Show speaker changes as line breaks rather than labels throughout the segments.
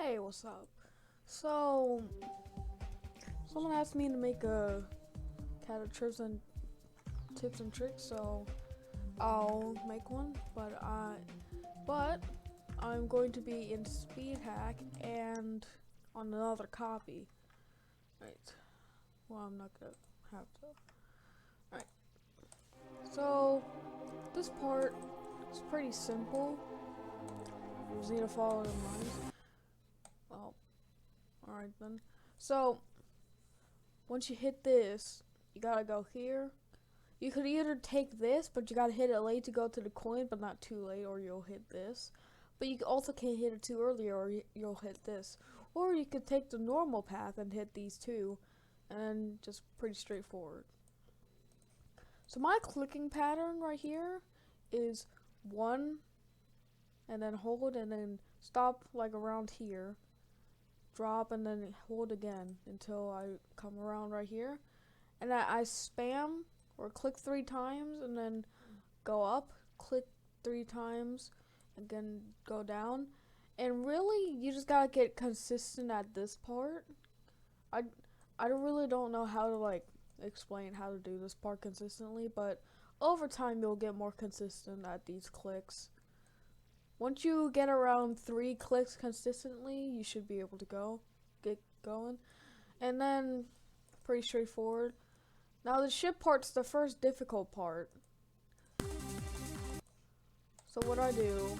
Hey, what's up? So, someone asked me to make a Cata tips and tricks, so I'll make one. But I'm going to be in speed hack and on another copy. Right. Well, I'm not gonna have to. Right. So this part is pretty simple. Just need to follow the lines. Well, all right then. So once you hit this, you gotta go here. You could either take this, but you gotta hit it late to go to the coin, but not too late, or you'll hit this. But you also can't hit it too early, or you'll hit this. Or you could take the normal path and hit these two, and just pretty straightforward. So my clicking pattern right here is 1, and then hold, and then stop like around here. Drop, and then hold again until I come around right here. And I spam or click 3 times and then go up, click 3 times, again go down. And really, you just gotta get consistent at this part. I I really don't know how to like explain how to do this part consistently, but over time you'll get more consistent at these clicks. Once you get around 3 clicks consistently, you should be able to get going. And then pretty straightforward. Now the ship part's the first difficult part. So what I do,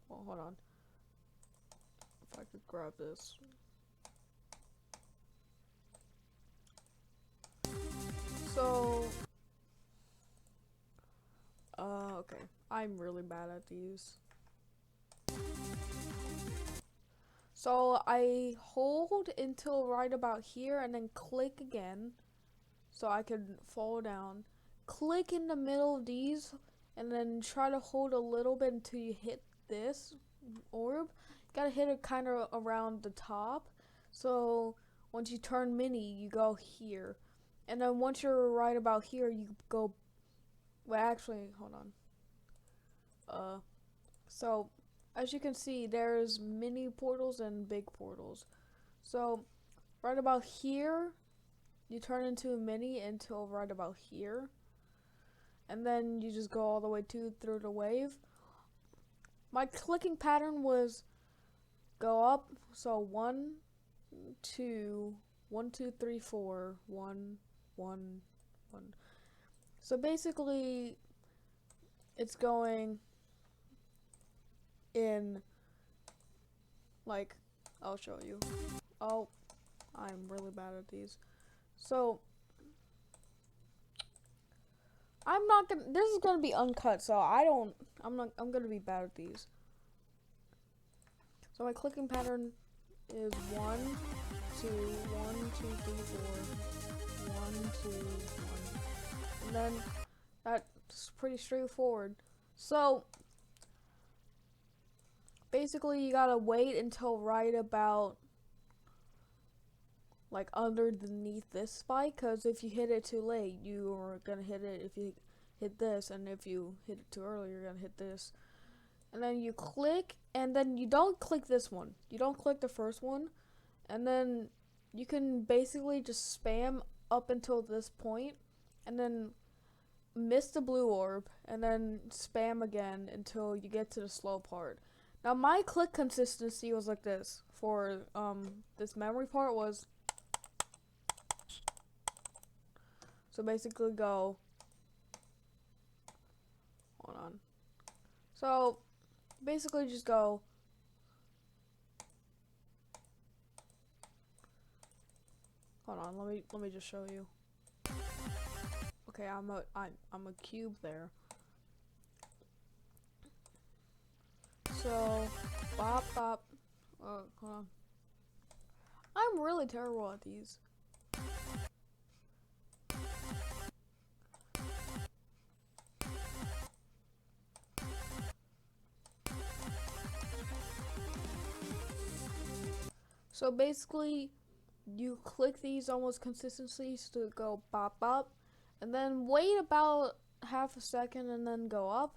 well, hold on. If I could grab this. So, okay. I'm really bad at these. So I hold until right about here and then click again so I can fall down. Click in the middle of these and then try to hold a little bit until you hit this orb. You gotta hit it kind of around the top. So once you turn mini, you go here. And then once you're right about here, you go. Well, actually, hold on. So as you can see, there's mini portals and big portals. So right about here, you turn into a mini until right about here. And then you just go all the way through the wave. My clicking pattern was go up, so 1, 2, 1, 2, 3, 4, 1, 1, 1. So basically, it's going in, like, I'll show you. Oh, I'm really bad at these. So, I'm not gonna, this is gonna be uncut, so I'm gonna be bad at these. So my clicking pattern is 1, 2, 1, 2, 3, 4, 1, 2, 1. And then that's pretty straightforward. So basically you gotta wait until right about like underneath this spike, because if you hit it too late, you are gonna hit it if you hit this, and if you hit it too early, you're gonna hit this. And then you click, and then you don't click this one. You don't click the first one, and then you can basically just spam up until this point, and then miss the blue orb, and then spam again until you get to the slow part. Now my click consistency was like this. For this memory part was, so basically go, hold on. So basically just go, hold on, let me just show you. Okay, I'm a cube there. So bop bop. Hold on. I'm really terrible at these. So basically, you click these almost consistently to go bop bop, and then wait about half a second and then go up.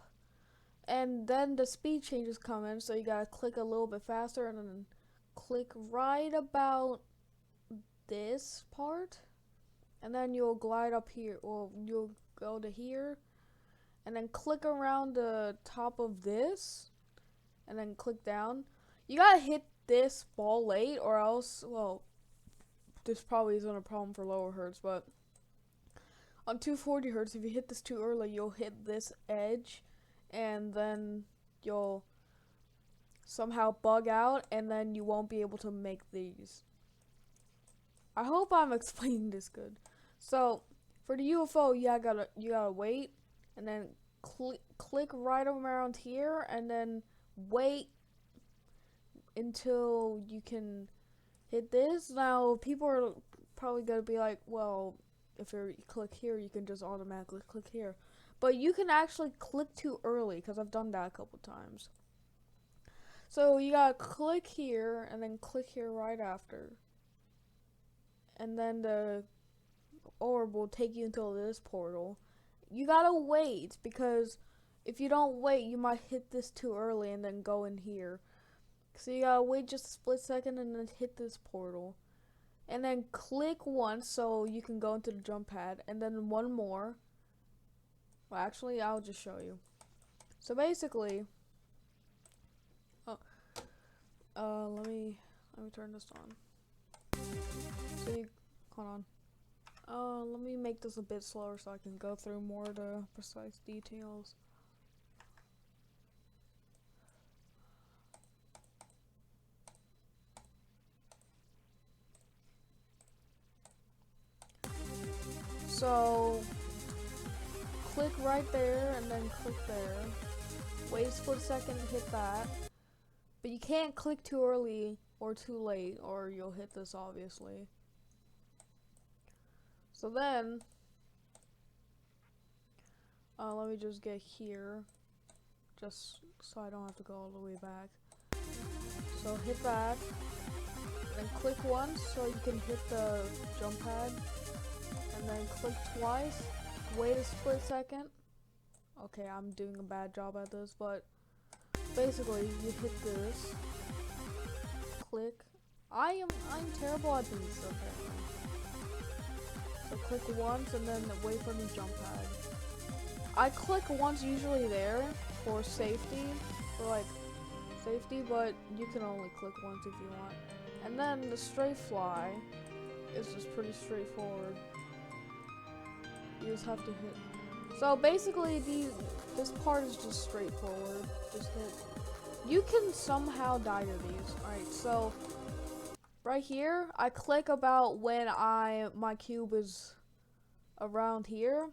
And then the speed changes come in, so you gotta click a little bit faster and then click right about this part. And then you'll glide up here, or you'll go to here, and then click around the top of this, and then click down. You gotta hit this ball late, or else, well, this probably isn't a problem for lower hertz, but on 240 hertz, if you hit this too early, you'll hit this edge, and then you'll somehow bug out, and then you won't be able to make these. I hope I'm explaining this good. So, for the UFO, you gotta wait, and then click right around here, and then wait until you can hit this. Now, people are probably gonna be like, well, if you click here, you can just automatically click here. But you can actually click too early, because I've done that a couple times. So you gotta click here, and then click here right after. And then the orb will take you into this portal. You gotta wait, because if you don't wait, you might hit this too early and then go in here. So you gotta wait just a split second and then hit this portal. And then click once so you can go into the jump pad, and then one more. Well, actually, I'll just show you. So basically, let me turn this on. So you, hold on. Let me make this a bit slower so I can go through more of the precise details. So, click right there and then click there. Wait a split second to hit that. But you can't click too early or too late, or you'll hit this, obviously. So then, let me just get here, just so I don't have to go all the way back. So hit that, then click once so you can hit the jump pad, and then click twice, wait a split second. Okay, I'm doing a bad job at this, but basically you hit this, click. I'm terrible at these, apparently. So click once and then wait for the jump pad. I click once usually there for safety, but you can only click once if you want. And then the straight fly is just pretty straightforward. You just have to hit. So basically this part is just straightforward. Just hit. You can somehow die to these. Alright, so right here, I click about when my cube is around here.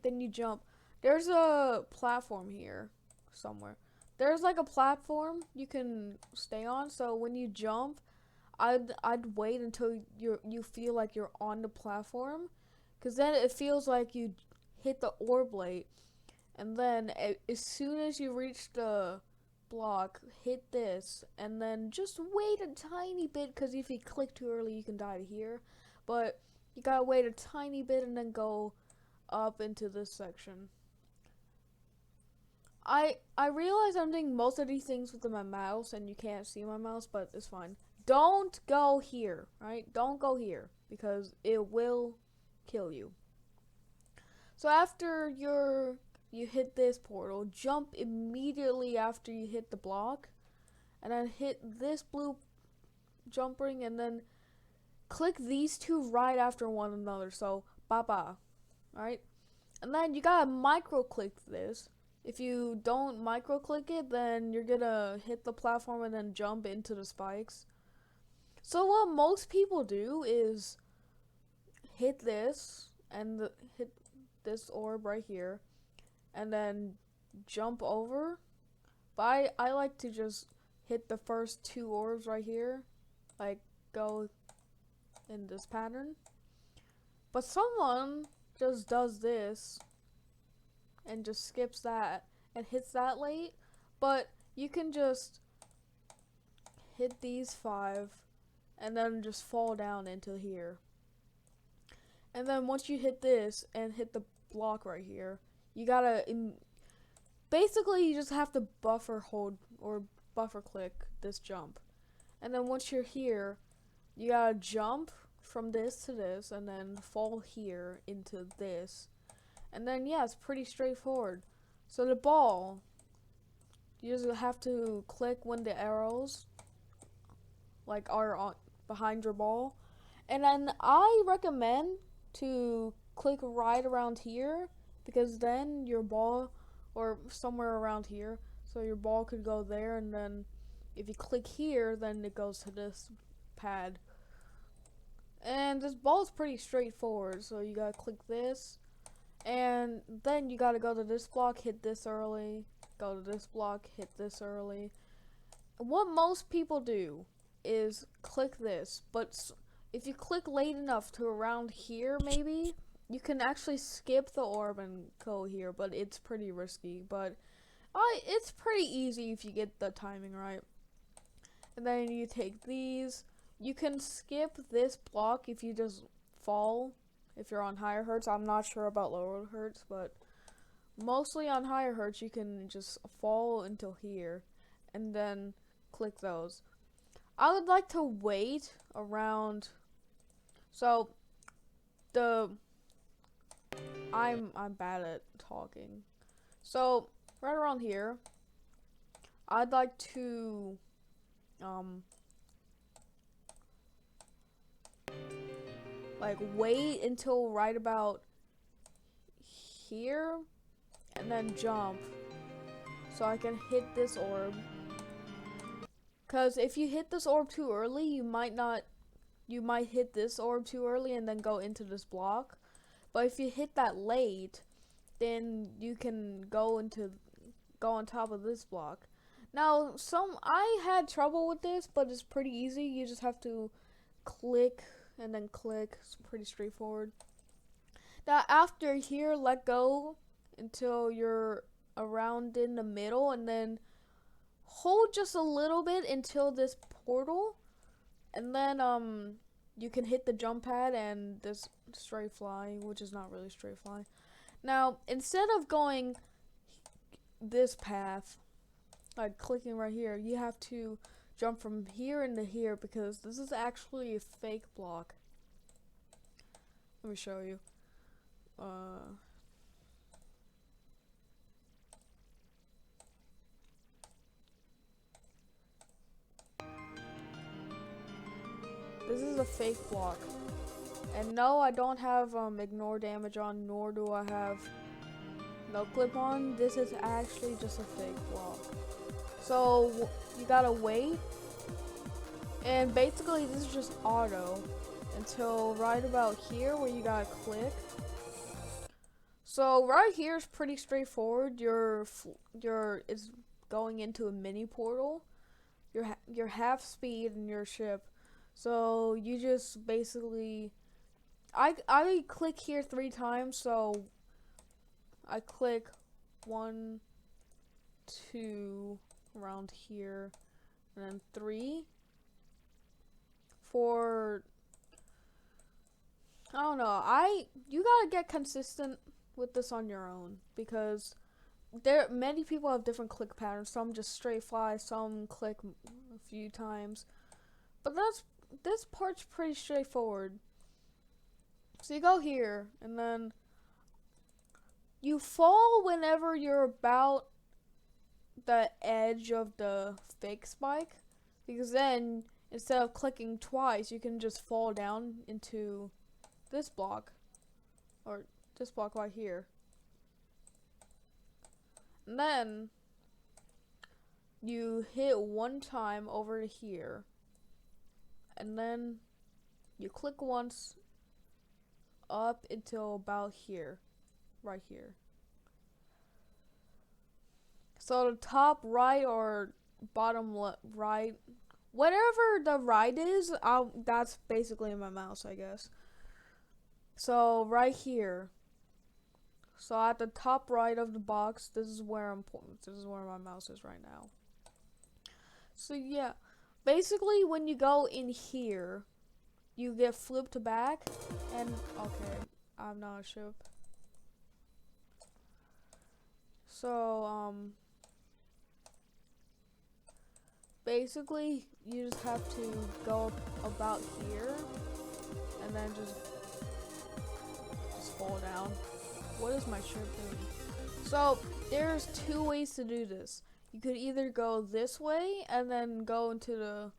Then you jump. There's a platform here somewhere. There's like a platform you can stay on. So when you jump, I'd wait until you feel like you're on the platform, because then it feels like you hit the orb late. And then as soon as you reach the block, hit this, and then just wait a tiny bit, because if you click too early, you can die to here. But you gotta wait a tiny bit and then go up into this section. I realize I'm doing most of these things with my mouse, and you can't see my mouse, but it's fine. Don't go here, right? Don't go here, because it will kill you. So after you hit this portal, jump immediately after you hit the block, and then hit this blue jump ring, and then click these two right after one another. So ba-ba, alright? And then you gotta micro click this. If you don't micro click it, then you're gonna hit the platform and then jump into the spikes. So what most people do is hit this and hit this orb right here, and then jump over. But I like to just hit the first two orbs right here, like go in this pattern. But someone just does this and just skips that and hits that late. But you can just hit these 5 and then just fall down into here. And then once you hit this and hit the block right here, you gotta basically you just have to buffer hold or buffer click this jump. And then once you're here, you gotta jump from this to this and then fall here into this. And then yeah, it's pretty straightforward. So the ball, you just have to click when the arrows like are on behind your ball. And then I recommend to click right around here because then your ball or somewhere around here, so your ball could go there, and then if you click here then it goes to this pad. And this ball is pretty straightforward, so you gotta click this and then you gotta go to this block, hit this early, go to this block, hit this early. What most people do is click this, but if you click late enough to around here maybe, you can actually skip the orb and go here, but it's pretty risky. But it's pretty easy if you get the timing right. And then you take these. You can skip this block if you just fall, if you're on higher hertz. I'm not sure about lower hertz, but mostly on higher hertz you can just fall until here and then click those. I would like to wait around, so I'm bad at talking. So right around here, I'd like to like wait until right about here and then jump so I can hit this orb. Cause if you hit this orb too early, you might hit this orb too early and then go into this block. But if you hit that late, then you can go on top of this block. Now, I had trouble with this, but it's pretty easy. You just have to click and then click. It's pretty straightforward. Now, after here, let go until you're around in the middle, and then hold just a little bit until this portal, and then you can hit the jump pad and this straight fly, which is not really straight fly. Now, instead of going this path, like clicking right here, you have to jump from here into here because this is actually a fake block. Let me show you. This is a fake block. And no, I don't have ignore damage on, nor do I have no clip on. This is actually just a fake block. So you gotta wait, and basically this is just auto until right about here where you gotta click. So right here is pretty straightforward. It's going into a mini portal. You're half speed in your ship, so you just basically I click here 3 times, so I click 1, 2 around here, and then 3 for, I don't know, you gotta get consistent with this on your own, because many people have different click patterns. Some just straight fly, some click a few times, but this part's pretty straightforward. So you go here, and then you fall whenever you're about the edge of the fake spike, because then instead of clicking twice, you can just fall down into this block, or this block right here. And then you hit 1 time over to here, and then you click once up until about here, right here. So the top right or bottom right, whatever the right is, that's basically my mouse, I guess. So right here. So at the top right of the box, this is where my mouse is right now. So yeah, basically when you go in here, you get flipped back, and okay, I'm not a ship. So, basically, you just have to go about here, and then just fall down. What is my ship doing? So, there's two ways to do this. You could either go this way, and then go into the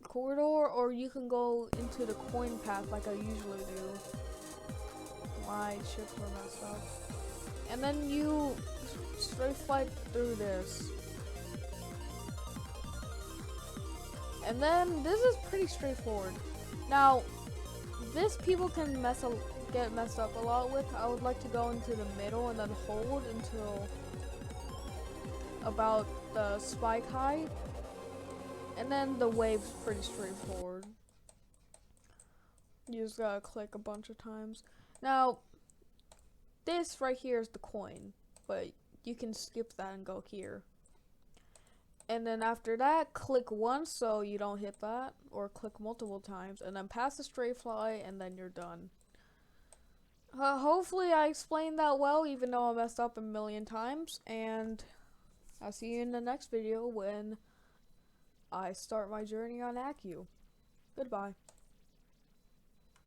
corridor, or you can go into the coin path like I usually do. My ships are messed up. And then you straight fly through this. And then this is pretty straightforward. Now, this people can get messed up a lot with. I would like to go into the middle and then hold until about the spike height. And then the wave's pretty straightforward. You just gotta click a bunch of times. Now, this right here is the coin, but you can skip that and go here. And then after that, click once so you don't hit that, or click multiple times, and then pass the straight fly, and then you're done. Hopefully I explained that well, even though I messed up a million times, and I'll see you in the next video when I start my journey on ACU. Goodbye.